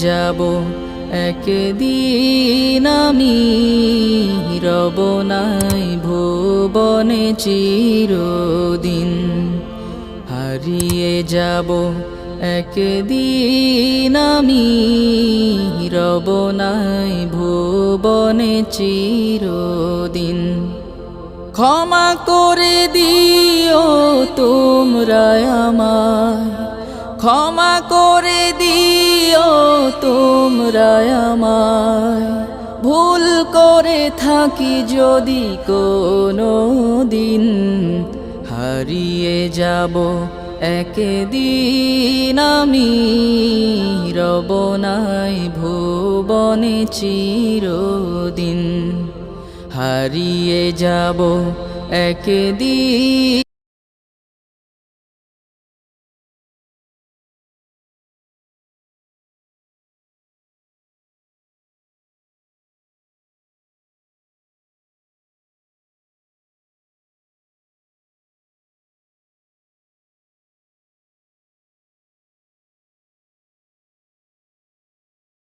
যাব একদিন আমি, রব নাই ভুবনে চিরদিন। হারিয়ে যাব একদিন আমি, রব নাই ভুবনে চিরদিন। ক্ষমা করে দিও তোমরা আমায়, ক্ষমা করে দিও তোমরা আমায়, ভুল করে থাকি যদি কোনো দিন। হারিয়ে যাব একদিন আমি, রব নাই ভুবনে চিরদিন। হারিয়ে যাব একদিন।